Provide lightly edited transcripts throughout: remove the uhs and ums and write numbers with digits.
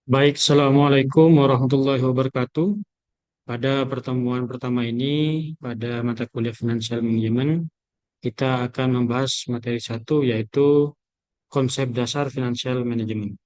Baik, Assalamualaikum warahmatullahi wabarakatuh. Pada pertemuan pertama ini, pada mata kuliah Financial Management, kita akan membahas materi satu, yaitu konsep dasar Financial Management.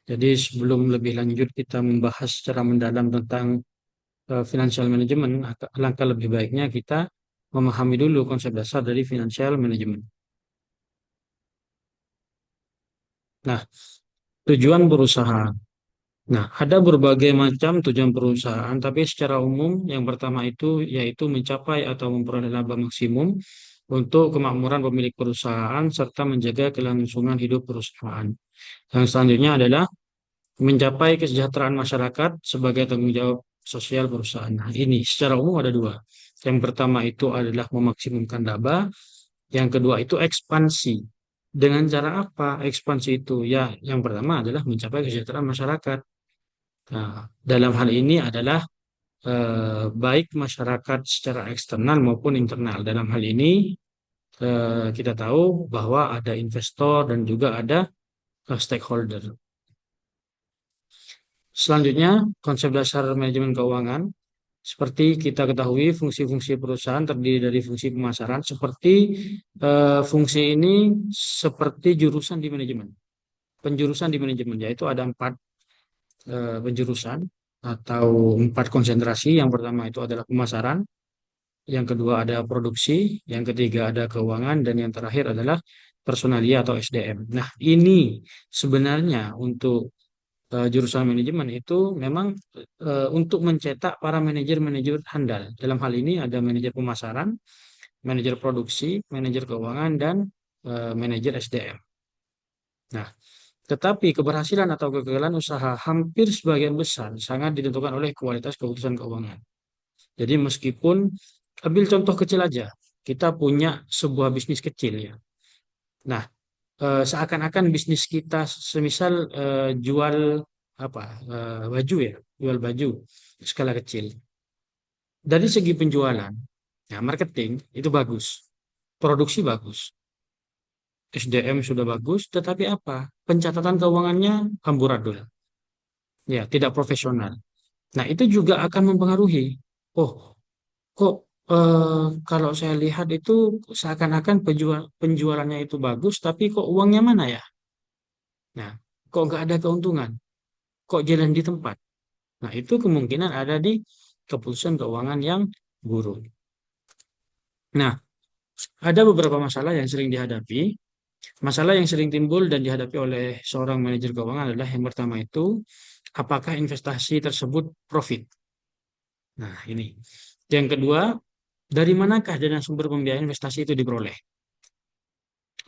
Jadi sebelum lebih lanjut kita membahas secara mendalam tentang Financial Management, alangkah lebih baiknya kita memahami dulu konsep dasar dari Financial Management. Nah, tujuan berusaha. Nah, ada berbagai macam tujuan perusahaan, tapi secara umum yang pertama itu yaitu mencapai atau memperoleh laba maksimum untuk kemakmuran pemilik perusahaan serta menjaga kelangsungan hidup perusahaan. Yang selanjutnya adalah mencapai kesejahteraan masyarakat sebagai tanggung jawab sosial perusahaan. Nah, ini secara umum ada dua. Yang pertama itu adalah memaksimumkan laba, yang kedua itu ekspansi. Dengan cara apa ekspansi itu? Ya, yang pertama adalah mencapai kesejahteraan masyarakat. Nah, dalam hal ini adalah baik masyarakat secara eksternal maupun internal. Dalam hal ini kita tahu bahwa ada investor dan juga ada stakeholder. Selanjutnya, konsep dasar manajemen keuangan. Seperti kita ketahui, fungsi-fungsi perusahaan terdiri dari fungsi pemasaran. Seperti fungsi ini seperti jurusan di manajemen. Penjurusan di manajemen, yaitu ada empat penjurusan atau empat konsentrasi. Yang pertama itu adalah pemasaran, yang kedua ada produksi, yang ketiga ada keuangan, dan yang terakhir adalah personalia atau SDM. Nah, ini sebenarnya untuk jurusan manajemen itu memang untuk mencetak para manajer-manajer handal. Dalam hal ini ada manajer pemasaran, manajer produksi, manajer keuangan, dan manajer SDM. Nah, tetapi keberhasilan atau kegagalan usaha hampir sebagian besar sangat ditentukan oleh kualitas keputusan keuangan. Jadi meskipun, ambil contoh kecil aja, kita punya sebuah bisnis kecil ya. Nah, seakan-akan bisnis kita semisal jual apa baju ya, jual baju skala kecil. Dari segi penjualan, ya marketing itu bagus, produksi bagus, SDM sudah bagus, tetapi apa? Pencatatan keuangannya amburadul, ya tidak profesional. Nah, itu juga akan mempengaruhi. Oh, kok kalau saya lihat itu seakan-akan penjualannya itu bagus, tapi kok uangnya mana ya? Nah, kok nggak ada keuntungan? Kok jalan di tempat? Nah, itu kemungkinan ada di keputusan keuangan yang buruk. Nah, ada beberapa masalah yang sering dihadapi. Masalah yang sering timbul dan dihadapi oleh seorang manajer keuangan adalah yang pertama itu, apakah investasi tersebut profit? Nah, ini. Yang kedua, dari manakah dana sumber pembiayaan investasi itu diperoleh?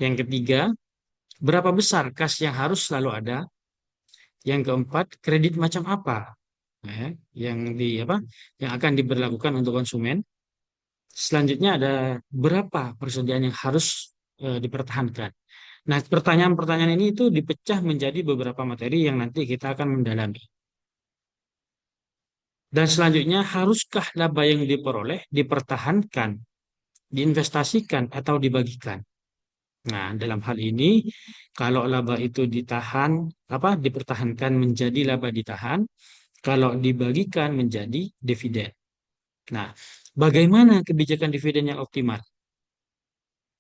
Yang ketiga, berapa besar kas yang harus selalu ada? Yang keempat, kredit macam apa yang yang akan diberlakukan untuk konsumen? Selanjutnya ada berapa persediaan yang harus dipertahankan. Nah, pertanyaan-pertanyaan ini itu dipecah menjadi beberapa materi yang nanti kita akan mendalami. Dan selanjutnya, haruskah laba yang diperoleh dipertahankan, diinvestasikan, atau dibagikan? Nah, dalam hal ini, kalau laba itu dipertahankan menjadi laba ditahan, kalau dibagikan menjadi dividen. Nah, bagaimana kebijakan dividen yang optimal?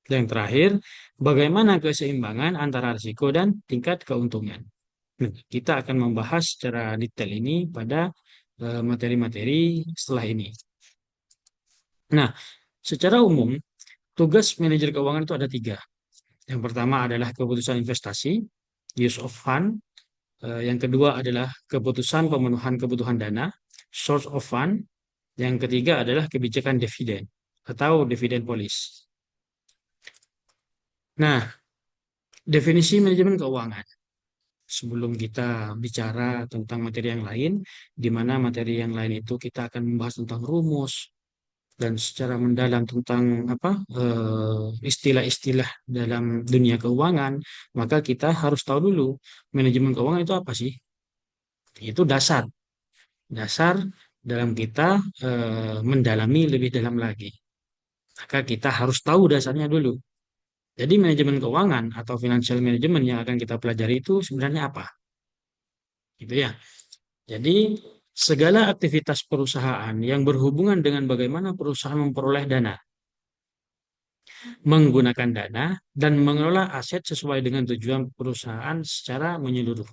Dan yang terakhir, bagaimana keseimbangan antara risiko dan tingkat keuntungan? Nah, kita akan membahas secara detail ini pada materi-materi setelah ini. Nah, secara umum, tugas manajer keuangan itu ada tiga. Yang pertama adalah keputusan investasi, use of fund. Yang kedua adalah keputusan pemenuhan kebutuhan dana, source of fund. Yang ketiga adalah kebijakan dividen atau dividen policy. Nah, definisi manajemen keuangan. Sebelum kita bicara tentang materi yang lain, di mana materi yang lain itu kita akan membahas tentang rumus dan secara mendalam tentang istilah-istilah dalam dunia keuangan, maka kita harus tahu dulu manajemen keuangan itu apa sih? Itu dasar, dasar dalam kita mendalami lebih dalam lagi. Maka kita harus tahu dasarnya dulu. Jadi manajemen keuangan atau financial management yang akan kita pelajari itu sebenarnya apa? gitu ya. Jadi segala aktivitas perusahaan yang berhubungan dengan bagaimana perusahaan memperoleh dana, menggunakan dana, dan mengelola aset sesuai dengan tujuan perusahaan secara menyeluruh.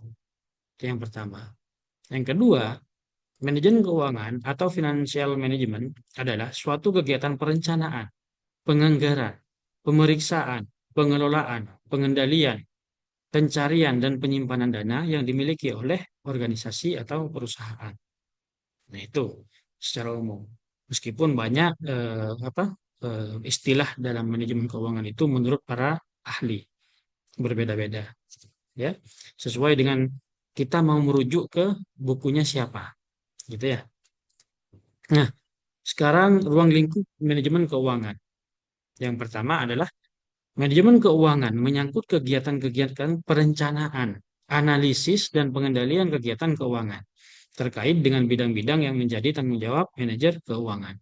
Itu yang pertama. Yang kedua, manajemen keuangan atau financial management adalah suatu kegiatan perencanaan, penganggaran, pemeriksaan, pengelolaan, pengendalian, pencarian, dan penyimpanan dana yang dimiliki oleh organisasi atau perusahaan. Nah, itu secara umum. Meskipun banyak istilah dalam manajemen keuangan itu menurut para ahli berbeda-beda, ya. Sesuai dengan kita mau merujuk ke bukunya siapa, gitu ya. Nah, sekarang ruang lingkup manajemen keuangan. Yang pertama adalah manajemen keuangan menyangkut kegiatan-kegiatan perencanaan, analisis, dan pengendalian kegiatan keuangan terkait dengan bidang-bidang yang menjadi tanggung jawab manajer keuangan.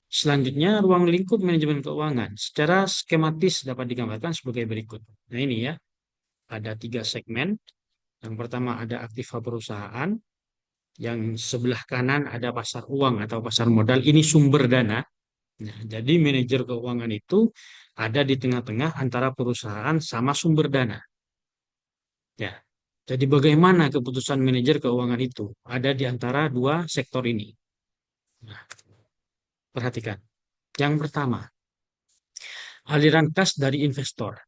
Selanjutnya, ruang lingkup manajemen keuangan secara skematis dapat digambarkan sebagai berikut. Nah, ini ya, ada 3 segmen. Yang pertama ada aktiva perusahaan, yang sebelah kanan ada pasar uang atau pasar modal. Ini sumber dana. Nah, jadi manajer keuangan itu ada di tengah-tengah antara perusahaan sama sumber dana. Ya. Jadi bagaimana keputusan manajer keuangan itu? Ada di antara dua sektor ini. Nah, perhatikan. Yang pertama, aliran kas dari investor.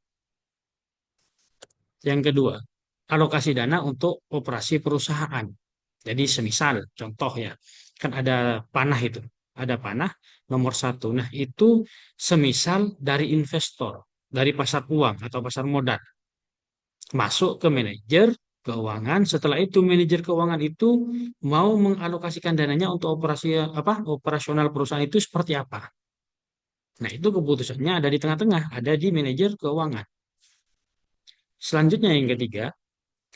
Yang kedua, alokasi dana untuk operasi perusahaan. Jadi semisal, contoh ya, kan ada panah itu. Ada panah nomor 1. Nah, itu semisal dari investor, dari pasar uang atau pasar modal. Masuk ke manajer keuangan. Setelah itu manajer keuangan itu mau mengalokasikan dananya untuk operasi apa? Operasional perusahaan itu seperti apa. Nah, itu keputusannya ada di tengah-tengah, ada di manajer keuangan. Selanjutnya yang ketiga,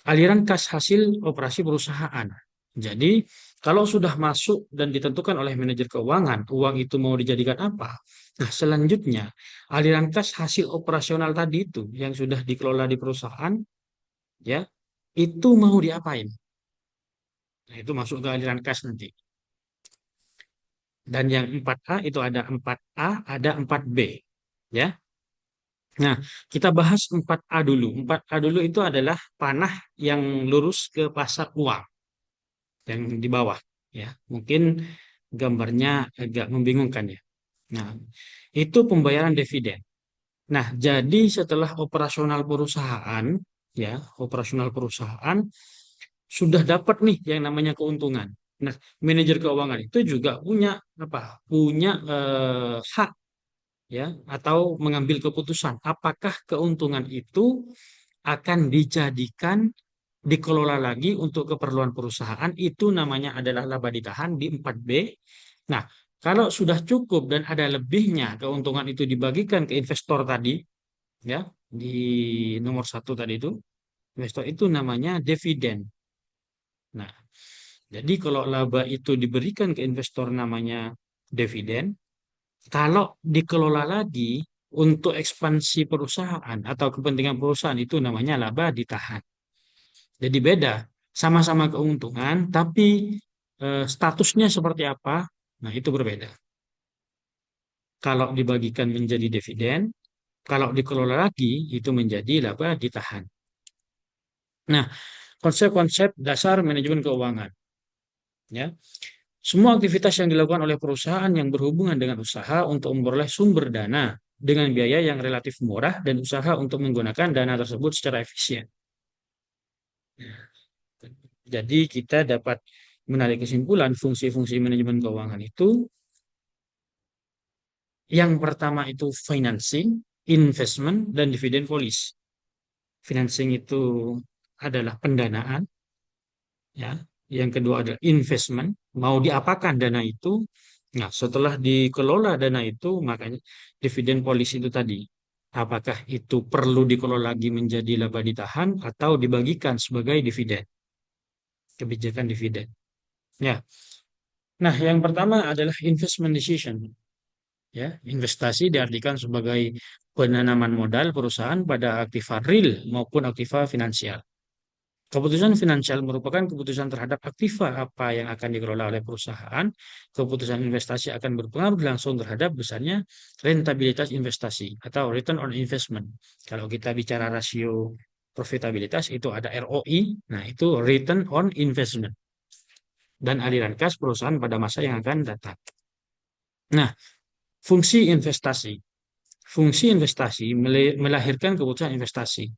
aliran kas hasil operasi perusahaan. Jadi, kalau sudah masuk dan ditentukan oleh manajer keuangan, uang itu mau dijadikan apa? Nah, selanjutnya, aliran kas hasil operasional tadi itu yang sudah dikelola di perusahaan, ya, itu mau diapain? Nah, itu masuk ke aliran kas nanti. Dan yang 4A itu ada 4A, ada 4B. Ya. Nah, kita bahas 4A dulu. 4A dulu itu adalah panah yang lurus ke pasar uang yang di bawah. Ya, mungkin gambarnya agak membingungkan ya. Nah, itu pembayaran dividen. Nah, jadi setelah operasional perusahaan, ya, operasional perusahaan sudah dapat nih yang namanya keuntungan. Nah, manajer keuangan itu juga punya apa? Punya hak ya atau mengambil keputusan apakah keuntungan itu akan dijadikan dikelola lagi untuk keperluan perusahaan, itu namanya adalah laba ditahan di 4B. Nah, kalau sudah cukup dan ada lebihnya keuntungan itu dibagikan ke investor tadi, ya, di nomor 1 tadi itu, investor itu namanya dividen. Nah, jadi kalau laba itu diberikan ke investor namanya dividen, kalau dikelola lagi untuk ekspansi perusahaan atau kepentingan perusahaan itu namanya laba ditahan. Jadi beda, sama-sama keuntungan, tapi statusnya seperti apa? Nah, itu berbeda. Kalau dibagikan menjadi dividen, kalau dikelola lagi itu menjadi laba ditahan. Nah, konsep-konsep dasar manajemen keuangan, ya. Semua aktivitas yang dilakukan oleh perusahaan yang berhubungan dengan usaha untuk memperoleh sumber dana dengan biaya yang relatif murah dan usaha untuk menggunakan dana tersebut secara efisien. Jadi kita dapat menarik kesimpulan fungsi-fungsi manajemen keuangan itu yang pertama itu financing, investment, dan dividend policy. Financing itu adalah pendanaan, ya. Yang kedua adalah investment, mau diapakan dana itu. Nah, setelah dikelola dana itu, makanya dividen policy itu tadi. Apakah itu perlu dikelola lagi menjadi laba ditahan atau dibagikan sebagai dividen? Kebijakan dividen. Ya. Nah, yang pertama adalah investment decision. Ya, investasi diartikan sebagai penanaman modal perusahaan pada aktiva real maupun aktiva finansial. Keputusan finansial merupakan keputusan terhadap aktiva apa yang akan dikelola oleh perusahaan. Keputusan investasi akan berpengaruh langsung terhadap besarnya rentabilitas investasi atau return on investment. Kalau kita bicara rasio profitabilitas itu ada ROI, nah itu return on investment dan aliran kas perusahaan pada masa yang akan datang. Nah, fungsi investasi. Fungsi investasi melahirkan keputusan investasi.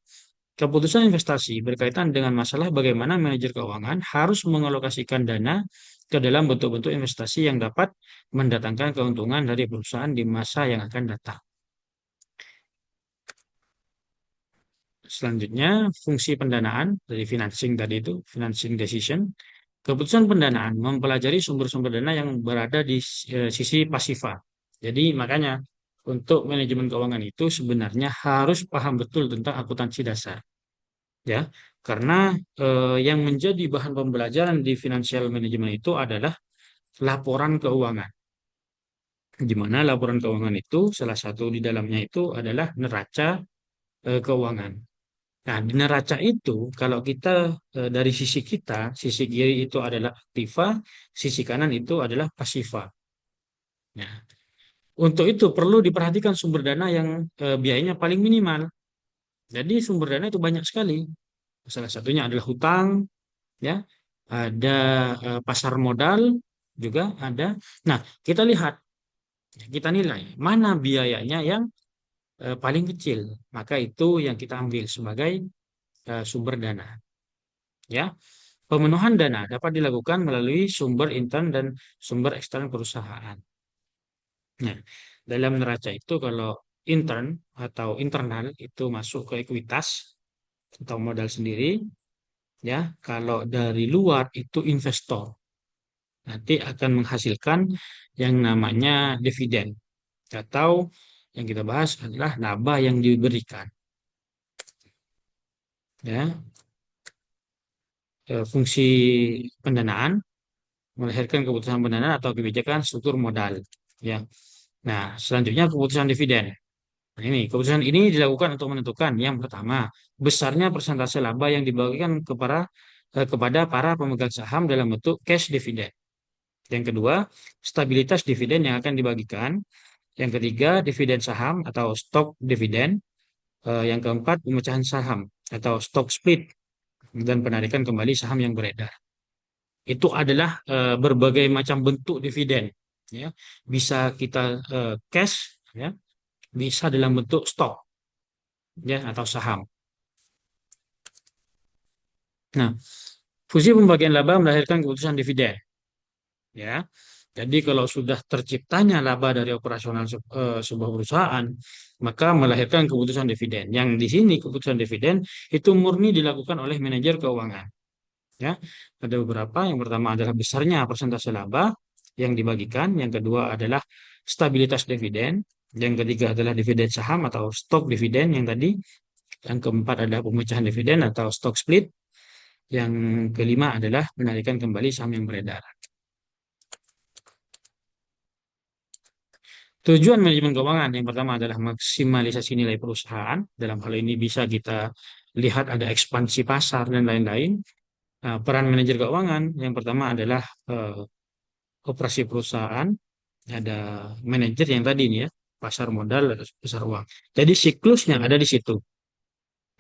Keputusan investasi berkaitan dengan masalah bagaimana manajer keuangan harus mengalokasikan dana ke dalam bentuk-bentuk investasi yang dapat mendatangkan keuntungan dari perusahaan di masa yang akan datang. Selanjutnya, fungsi pendanaan dari financing tadi itu, financing decision. Keputusan pendanaan mempelajari sumber-sumber dana yang berada di sisi pasifa. Jadi makanya untuk manajemen keuangan itu sebenarnya harus paham betul tentang akuntansi dasar. Ya, karena yang menjadi bahan pembelajaran di financial management itu adalah laporan keuangan. Di mana laporan keuangan itu salah satu di dalamnya itu adalah neraca keuangan. Nah, di neraca itu kalau kita dari sisi kita, sisi kiri itu adalah aktiva, sisi kanan itu adalah pasiva. Nah, untuk itu perlu diperhatikan sumber dana yang biayanya paling minimal. Jadi sumber dana itu banyak sekali. Salah satunya adalah hutang, ya, ada pasar modal juga ada. Nah, kita lihat, kita nilai mana biayanya yang paling kecil, maka itu yang kita ambil sebagai sumber dana. Ya, pemenuhan dana dapat dilakukan melalui sumber intern dan sumber ekstern perusahaan. Nah, dalam neraca itu kalau intern atau internal itu masuk ke ekuitas atau modal sendiri, ya. Kalau dari luar itu investor. Nanti akan menghasilkan yang namanya dividen atau yang kita bahas adalah laba yang diberikan, ya. Fungsi pendanaan melahirkan keputusan pendanaan atau kebijakan struktur modal, ya. Nah, selanjutnya keputusan dividen. Nah, ini keputusan ini dilakukan untuk menentukan yang pertama besarnya persentase laba yang dibagikan kepada para pemegang saham dalam bentuk cash dividen. Yang kedua, stabilitas dividen yang akan dibagikan. Yang ketiga, dividen saham atau stock dividen. Yang keempat, pemecahan saham atau stock split dan penarikan kembali saham yang beredar. Itu adalah berbagai macam bentuk dividen. Ya, bisa kita cash, ya, bisa dalam bentuk stok, ya, atau saham. Nah, fungsi pembagian laba melahirkan keputusan dividen. Ya, jadi kalau sudah terciptanya laba dari operasional sebuah perusahaan, maka melahirkan keputusan dividen. Yang di sini keputusan dividen itu murni dilakukan oleh manajer keuangan. Ya, ada beberapa. Yang pertama adalah besarnya persentase laba yang dibagikan. Yang kedua adalah stabilitas dividen. Yang ketiga adalah dividen saham atau stok dividen yang tadi. Yang keempat adalah pemecahan dividen atau stock split. Yang kelima adalah penarikan kembali saham yang beredar. Tujuan manajemen keuangan yang pertama adalah maksimalisasi nilai perusahaan. Dalam hal ini bisa kita lihat ada ekspansi pasar dan lain-lain. Nah, peran manajer keuangan yang pertama adalah operasi perusahaan. Ada manajer yang tadi ini ya, pasar modal, ada pasar uang. Jadi siklusnya ada di situ.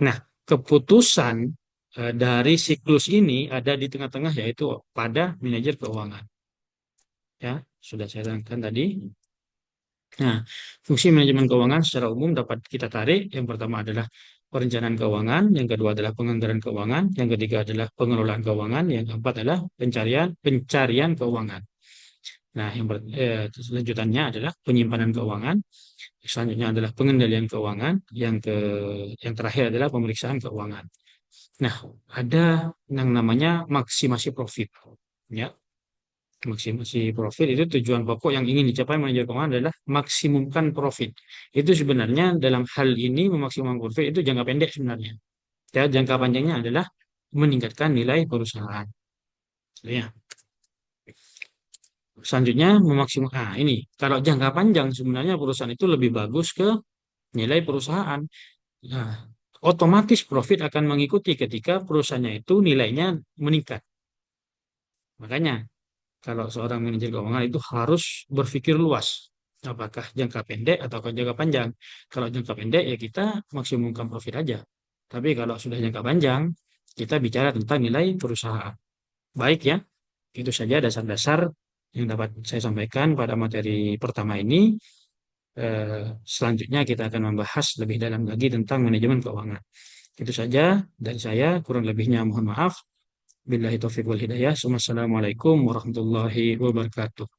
Nah, keputusan dari siklus ini ada di tengah-tengah yaitu pada manajer keuangan. Ya, sudah saya terangkan tadi. Nah, fungsi manajemen keuangan secara umum dapat kita tarik. Yang pertama adalah perencanaan keuangan, yang kedua adalah penganggaran keuangan, yang ketiga adalah pengelolaan keuangan, yang keempat adalah pencarian keuangan. Nah, selanjutnya adalah penyimpanan keuangan, selanjutnya adalah pengendalian keuangan, yang terakhir adalah pemeriksaan keuangan. Nah, ada yang namanya maksimasi profit. Ya, maksimasi profit itu tujuan pokok yang ingin dicapai manajer keuangan adalah maksimumkan profit. Itu sebenarnya dalam hal ini memaksimumkan profit itu jangka pendek sebenarnya. Ya, jangka panjangnya adalah meningkatkan nilai perusahaan. Ya. Selanjutnya memaksimalkan. Nah, ini kalau jangka panjang sebenarnya perusahaan itu lebih bagus ke nilai perusahaan. Nah, otomatis profit akan mengikuti ketika perusahaannya itu nilainya meningkat. Makanya kalau seorang manajer keuangan itu harus berpikir luas. Apakah jangka pendek atau jangka panjang? Kalau jangka pendek ya kita maksimumkan profit aja. Tapi kalau sudah jangka panjang, kita bicara tentang nilai perusahaan. Baik ya, itu saja dasar-dasar yang dapat saya sampaikan pada materi pertama ini. Selanjutnya kita akan membahas lebih dalam lagi tentang manajemen keuangan. Itu saja dari saya, kurang lebihnya mohon maaf. Billahi taufiq wal hidayah. Wassalamualaikum warahmatullahi wabarakatuh.